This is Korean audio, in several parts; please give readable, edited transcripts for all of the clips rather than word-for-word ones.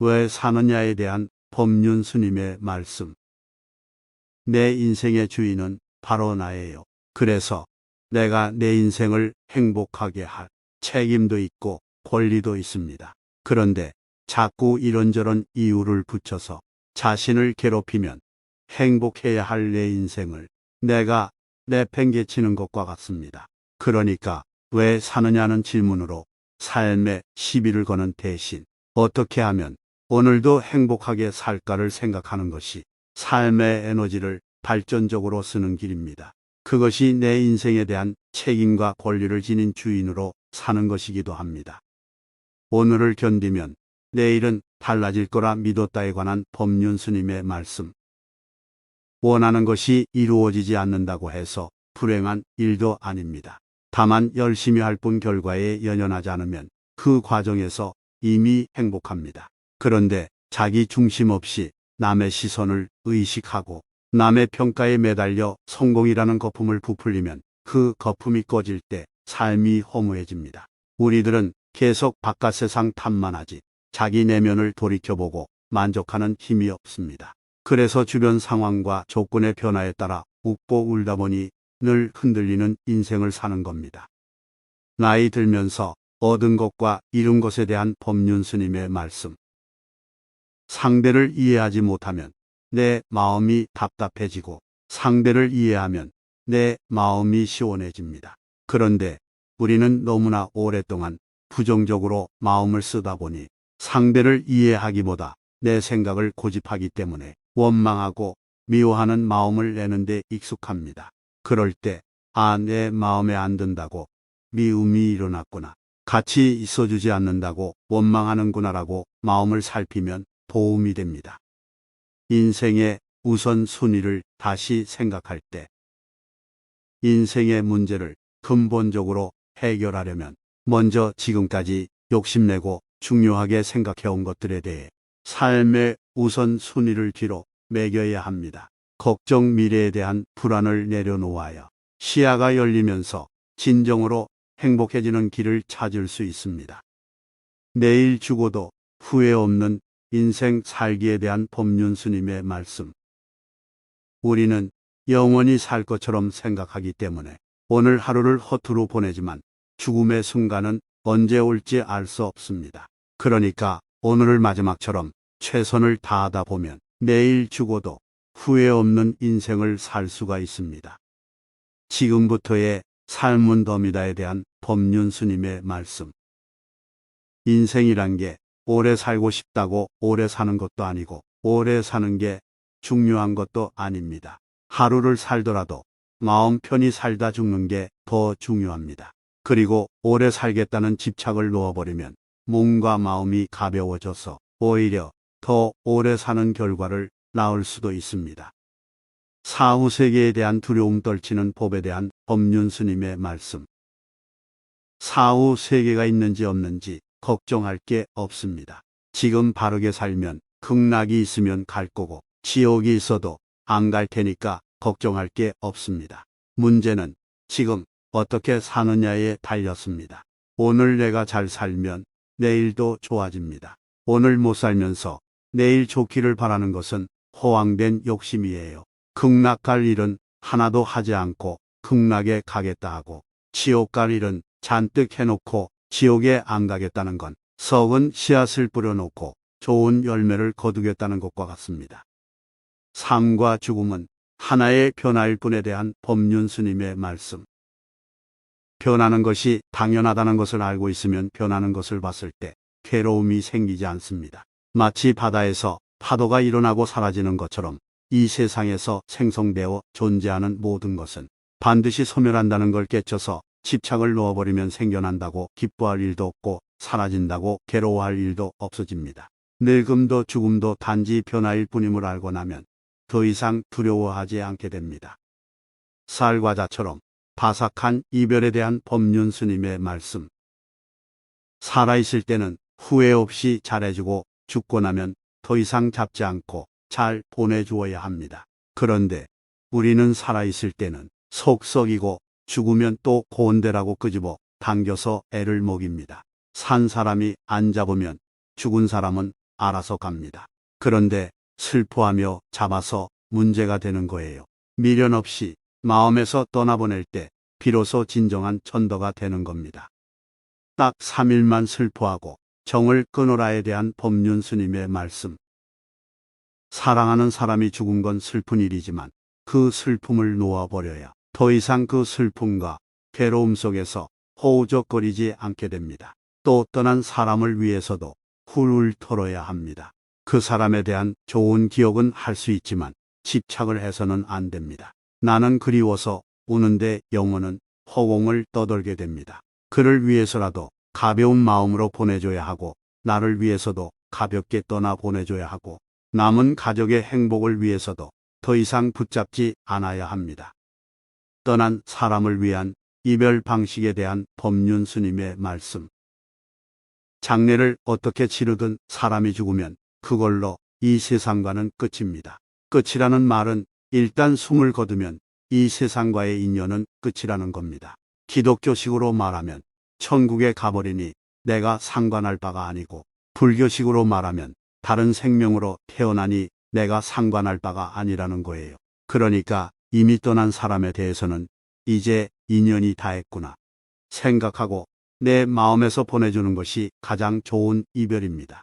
왜 사느냐에 대한 법륜 스님의 말씀. 내 인생의 주인은 바로 나예요. 그래서 내가 내 인생을 행복하게 할 책임도 있고 권리도 있습니다. 그런데 자꾸 이런저런 이유를 붙여서 자신을 괴롭히면 행복해야 할 내 인생을 내가 내팽개치는 것과 같습니다. 그러니까 왜 사느냐는 질문으로 삶에 시비를 거는 대신 어떻게 하면 오늘도 행복하게 살까를 생각하는 것이 삶의 에너지를 발전적으로 쓰는 길입니다. 그것이 내 인생에 대한 책임과 권리를 지닌 주인으로 사는 것이기도 합니다. 오늘을 견디면 내일은 달라질 거라 믿었다에 관한 법륜 스님의 말씀. 원하는 것이 이루어지지 않는다고 해서 불행한 일도 아닙니다. 다만 열심히 할 뿐 결과에 연연하지 않으면 그 과정에서 이미 행복합니다. 그런데 자기 중심 없이 남의 시선을 의식하고 남의 평가에 매달려 성공이라는 거품을 부풀리면 그 거품이 꺼질 때 삶이 허무해집니다. 우리들은 계속 바깥 세상 탓만 하지 자기 내면을 돌이켜보고 만족하는 힘이 없습니다. 그래서 주변 상황과 조건의 변화에 따라 웃고 울다 보니 늘 흔들리는 인생을 사는 겁니다. 나이 들면서 얻은 것과 잃은 것에 대한 법륜 스님의 말씀. 상대를 이해하지 못하면 내 마음이 답답해지고 상대를 이해하면 내 마음이 시원해집니다. 그런데 우리는 너무나 오랫동안 부정적으로 마음을 쓰다 보니 상대를 이해하기보다 내 생각을 고집하기 때문에 원망하고 미워하는 마음을 내는데 익숙합니다. 그럴 때, 내 마음에 안 든다고 미움이 일어났구나. 같이 있어주지 않는다고 원망하는구나라고 마음을 살피면 도움이 됩니다. 인생의 우선순위를 다시 생각할 때, 인생의 문제를 근본적으로 해결하려면 먼저 지금까지 욕심내고 중요하게 생각해온 것들에 대해 삶의 우선순위를 뒤로 매겨야 합니다. 걱정 미래에 대한 불안을 내려놓아야 시야가 열리면서 진정으로 행복해지는 길을 찾을 수 있습니다. 내일 죽어도 후회 없는 인생 살기에 대한 법륜 스님의 말씀. 우리는 영원히 살 것처럼 생각하기 때문에 오늘 하루를 허투루 보내지만 죽음의 순간은 언제 올지 알 수 없습니다. 그러니까 오늘을 마지막처럼 최선을 다하다 보면 내일 죽어도 후회 없는 인생을 살 수가 있습니다. 지금부터의 삶은 덤이다에 대한 법륜 스님의 말씀. 인생이란 게 오래 살고 싶다고 오래 사는 것도 아니고 오래 사는 게 중요한 것도 아닙니다. 하루를 살더라도 마음 편히 살다 죽는 게 더 중요합니다. 그리고 오래 살겠다는 집착을 놓아버리면 몸과 마음이 가벼워져서 오히려 더 오래 사는 결과를 낳을 수도 있습니다. 사후 세계에 대한 두려움 떨치는 법에 대한 법륜 스님의 말씀. 사후 세계가 있는지 없는지 걱정할 게 없습니다. 지금 바르게 살면 극락이 있으면 갈 거고 지옥이 있어도 안 갈 테니까 걱정할 게 없습니다. 문제는 지금 어떻게 사느냐에 달렸습니다. 오늘 내가 잘 살면 내일도 좋아집니다. 오늘 못 살면서 내일 좋기를 바라는 것은 허황된 욕심이에요. 극락 갈 일은 하나도 하지 않고 극락에 가겠다 하고 지옥 갈 일은 잔뜩 해놓고 지옥에 안 가겠다는 건 썩은 씨앗을 뿌려놓고 좋은 열매를 거두겠다는 것과 같습니다. 삶과 죽음은 하나의 변화일 뿐에 대한 법륜 스님의 말씀. 변하는 것이 당연하다는 것을 알고 있으면 변하는 것을 봤을 때 괴로움이 생기지 않습니다. 마치 바다에서 파도가 일어나고 사라지는 것처럼 이 세상에서 생성되어 존재하는 모든 것은 반드시 소멸한다는 걸 깨쳐서 집착을 놓아버리면 생겨난다고 기뻐할 일도 없고 사라진다고 괴로워할 일도 없어집니다. 늙음도 죽음도 단지 변화일 뿐임을 알고 나면 더 이상 두려워하지 않게 됩니다. 쌀과자처럼 바삭한 이별에 대한 법륜 스님의 말씀. 살아있을 때는 후회 없이 잘해주고 죽고 나면 더 이상 잡지 않고 잘 보내주어야 합니다. 그런데 우리는 살아있을 때는 속 썩이고 죽으면 또 고운데라고 끄집어 당겨서 애를 먹입니다. 산 사람이 안 잡으면 죽은 사람은 알아서 갑니다. 그런데 슬퍼하며 잡아서 문제가 되는 거예요. 미련 없이 마음에서 떠나보낼 때 비로소 진정한 천도가 되는 겁니다. 딱 3일만 슬퍼하고 정을 끊어라에 대한 법륜 스님의 말씀. 사랑하는 사람이 죽은 건 슬픈 일이지만 그 슬픔을 놓아버려야 더 이상 그 슬픔과 괴로움 속에서 허우적거리지 않게 됩니다. 또 떠난 사람을 위해서도 훌훌 털어야 합니다. 그 사람에 대한 좋은 기억은 할 수 있지만 집착을 해서는 안 됩니다. 나는 그리워서 우는데 영혼은 허공을 떠돌게 됩니다. 그를 위해서라도 가벼운 마음으로 보내줘야 하고 나를 위해서도 가볍게 떠나 보내줘야 하고 남은 가족의 행복을 위해서도 더 이상 붙잡지 않아야 합니다. 떠난 사람을 위한 이별 방식에 대한 법륜 스님의 말씀. 장례를 어떻게 치르든 사람이 죽으면 그걸로 이 세상과는 끝입니다. 끝이라는 말은 일단 숨을 거두면 이 세상과의 인연은 끝이라는 겁니다. 기독교식으로 말하면 천국에 가버리니 내가 상관할 바가 아니고, 불교식으로 말하면 다른 생명으로 태어나니 내가 상관할 바가 아니라는 거예요. 그러니까 이미 떠난 사람에 대해서는 이제 인연이 다했구나 생각하고 내 마음에서 보내주는 것이 가장 좋은 이별입니다.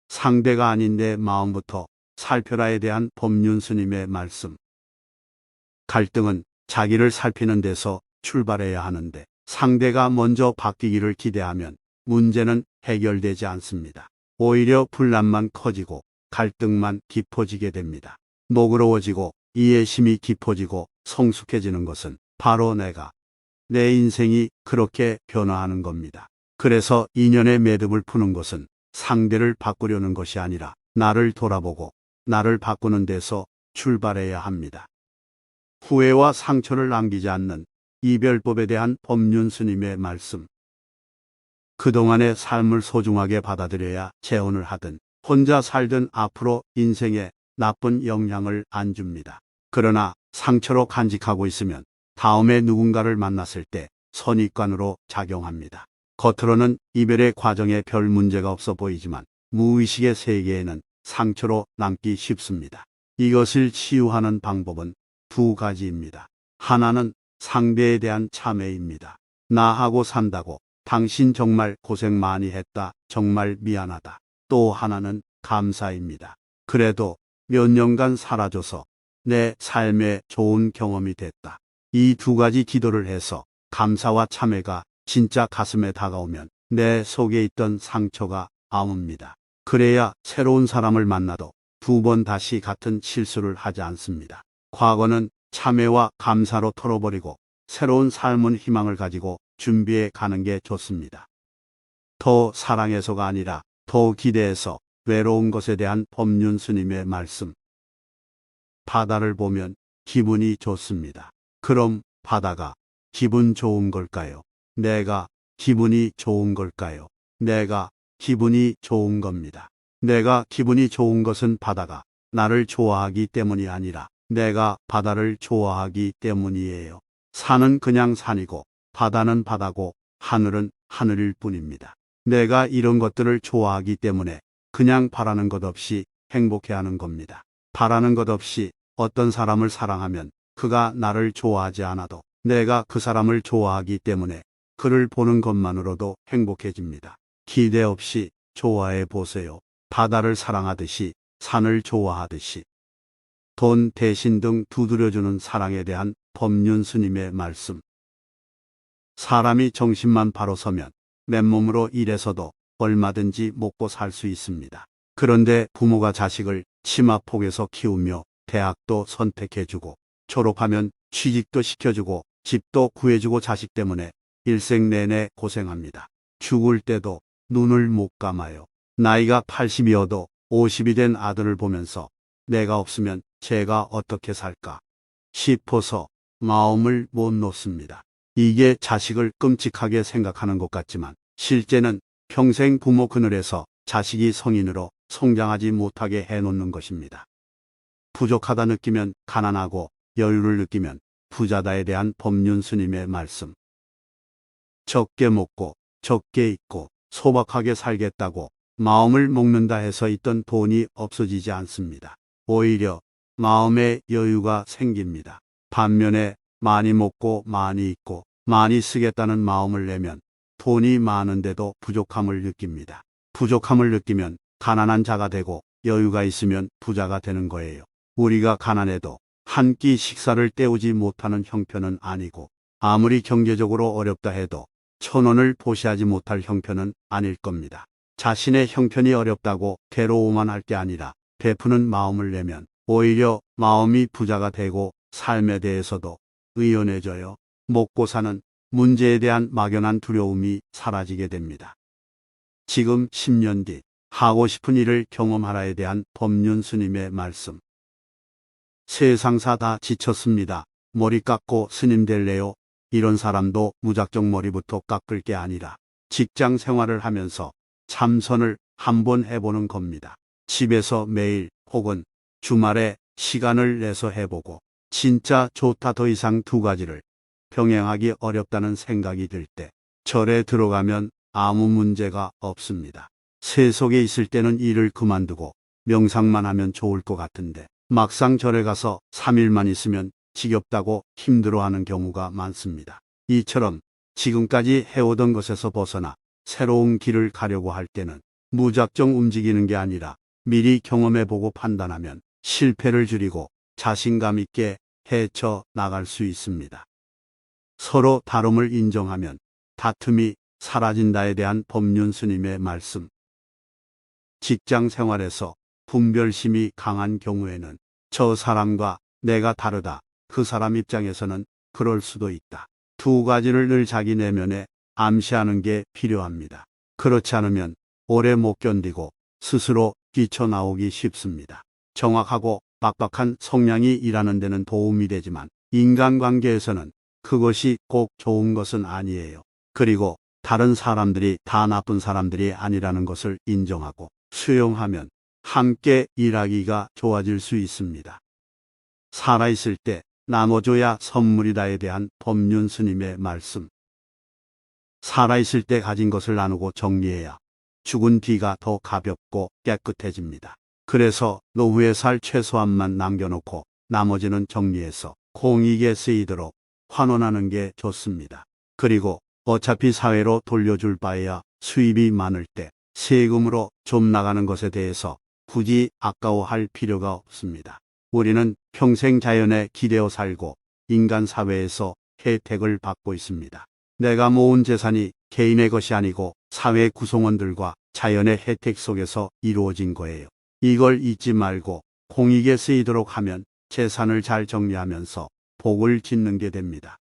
상대가 아닌 내 마음부터 살펴라에 대한 법륜 스님의 말씀. 갈등은 자기를 살피는 데서 출발해야 하는데 상대가 먼저 바뀌기를 기대하면 문제는 해결되지 않습니다. 오히려 분란만 커지고 갈등만 깊어지게 됩니다. 노그러워지고 이해심이 깊어지고 성숙해지는 것은 바로 내 인생이 그렇게 변화하는 겁니다. 그래서 인연의 매듭을 푸는 것은 상대를 바꾸려는 것이 아니라 나를 돌아보고 나를 바꾸는 데서 출발해야 합니다. 후회와 상처를 남기지 않는 이별법에 대한 법륜 스님의 말씀. 그동안의 삶을 소중하게 받아들여야 재혼을 하든 혼자 살든 앞으로 인생에 나쁜 영향을 안 줍니다. 그러나 상처로 간직하고 있으면 다음에 누군가를 만났을 때 선입관으로 작용합니다. 겉으로는 이별의 과정에 별 문제가 없어 보이지만 무의식의 세계에는 상처로 남기 쉽습니다. 이것을 치유하는 방법은 두 가지입니다. 하나는 상대에 대한 참회입니다. 나하고 산다고 당신 정말 고생 많이 했다. 정말 미안하다. 또 하나는 감사입니다. 그래도 몇 년간 살아줘서 내 삶에 좋은 경험이 됐다. 이 두 가지 기도를 해서 감사와 참회가 진짜 가슴에 다가오면 내 속에 있던 상처가 아뭅니다. 그래야 새로운 사람을 만나도 두 번 다시 같은 실수를 하지 않습니다. 과거는 참회와 감사로 털어버리고 새로운 삶은 희망을 가지고 준비해 가는 게 좋습니다. 더 사랑해서가 아니라 더 기대해서 외로운 것에 대한 법륜 스님의 말씀. 바다를 보면 기분이 좋습니다. 그럼 바다가 기분 좋은 걸까요? 내가 기분이 좋은 걸까요? 내가 기분이 좋은 겁니다. 내가 기분이 좋은 것은 바다가 나를 좋아하기 때문이 아니라 내가 바다를 좋아하기 때문이에요. 산은 그냥 산이고 바다는 바다고 하늘은 하늘일 뿐입니다. 내가 이런 것들을 좋아하기 때문에 그냥 바라는 것 없이 행복해하는 겁니다. 바라는 것 없이 어떤 사람을 사랑하면 그가 나를 좋아하지 않아도 내가 그 사람을 좋아하기 때문에 그를 보는 것만으로도 행복해집니다. 기대 없이 좋아해 보세요. 바다를 사랑하듯이, 산을 좋아하듯이. 돈, 대신 등 두드려주는 사랑에 대한 법륜 스님의 말씀. 사람이 정신만 바로 서면 맨몸으로 일해서도 얼마든지 먹고 살 수 있습니다. 그런데 부모가 자식을 치마폭에서 키우며 대학도 선택해주고 졸업하면 취직도 시켜주고 집도 구해주고 자식 때문에 일생 내내 고생합니다. 죽을 때도 눈을 못 감아요. 나이가 80이어도 50이 된 아들을 보면서 내가 없으면 제가 어떻게 살까 싶어서 마음을 못 놓습니다. 이게 자식을 끔찍하게 생각하는 것 같지만 실제는 평생 부모 그늘에서 자식이 성인으로 성장하지 못하게 해놓는 것입니다. 부족하다 느끼면 가난하고 여유를 느끼면 부자다에 대한 법륜 스님의 말씀. 적게 먹고 적게 입고 소박하게 살겠다고 마음을 먹는다 해서 있던 돈이 없어지지 않습니다. 오히려 마음의 여유가 생깁니다. 반면에 많이 먹고 많이 입고 많이 쓰겠다는 마음을 내면 돈이 많은데도 부족함을 느낍니다. 부족함을 느끼면 가난한 자가 되고 여유가 있으면 부자가 되는 거예요. 우리가 가난해도 한 끼 식사를 때우지 못하는 형편은 아니고 아무리 경제적으로 어렵다 해도 1,000원을 보시하지 못할 형편은 아닐 겁니다. 자신의 형편이 어렵다고 괴로워만 할 게 아니라 베푸는 마음을 내면 오히려 마음이 부자가 되고 삶에 대해서도 의연해져요. 먹고 사는 문제에 대한 막연한 두려움이 사라지게 됩니다. 지금 10년 뒤 하고 싶은 일을 경험하라에 대한 법륜 스님의 말씀. 세상사 다 지쳤습니다. 머리 깎고 스님 될래요? 이런 사람도 무작정 머리부터 깎을 게 아니라 직장 생활을 하면서 참선을 한번 해보는 겁니다. 집에서 매일 혹은 주말에 시간을 내서 해보고 진짜 좋다 더 이상 두 가지를 병행하기 어렵다는 생각이 들 때 절에 들어가면 아무 문제가 없습니다. 세속에 있을 때는 일을 그만두고 명상만 하면 좋을 것 같은데 막상 절에 가서 3일만 있으면 지겹다고 힘들어하는 경우가 많습니다. 이처럼 지금까지 해오던 것에서 벗어나 새로운 길을 가려고 할 때는 무작정 움직이는 게 아니라 미리 경험해보고 판단하면 실패를 줄이고 자신감 있게 헤쳐 나갈 수 있습니다. 서로 다름을 인정하면 다툼이 사라진다에 대한 법륜 스님의 말씀. 직장 생활에서 분별심이 강한 경우에는 저 사람과 내가 다르다. 그 사람 입장에서는 그럴 수도 있다. 두 가지를 늘 자기 내면에 암시하는 게 필요합니다. 그렇지 않으면 오래 못 견디고 스스로 뛰쳐나오기 쉽습니다. 정확하고 빡빡한 성량이 일하는 데는 도움이 되지만 인간관계에서는 그것이 꼭 좋은 것은 아니에요. 그리고 다른 사람들이 다 나쁜 사람들이 아니라는 것을 인정하고 수용하면 함께 일하기가 좋아질 수 있습니다. 살아있을 때 나눠줘야 선물이다에 대한 법륜 스님의 말씀. 살아있을 때 가진 것을 나누고 정리해야 죽은 뒤가 더 가볍고 깨끗해집니다. 그래서 노후에 살 최소한만 남겨놓고 나머지는 정리해서 공익에 쓰이도록 환원하는 게 좋습니다. 그리고 어차피 사회로 돌려줄 바에야 수입이 많을 때 세금으로 좀 나가는 것에 대해서 굳이 아까워할 필요가 없습니다. 우리는 평생 자연에 기대어 살고 인간 사회에서 혜택을 받고 있습니다. 내가 모은 재산이 개인의 것이 아니고 사회 구성원들과 자연의 혜택 속에서 이루어진 거예요. 이걸 잊지 말고 공익에 쓰이도록 하면 재산을 잘 정리하면서 복을 짓는 게 됩니다.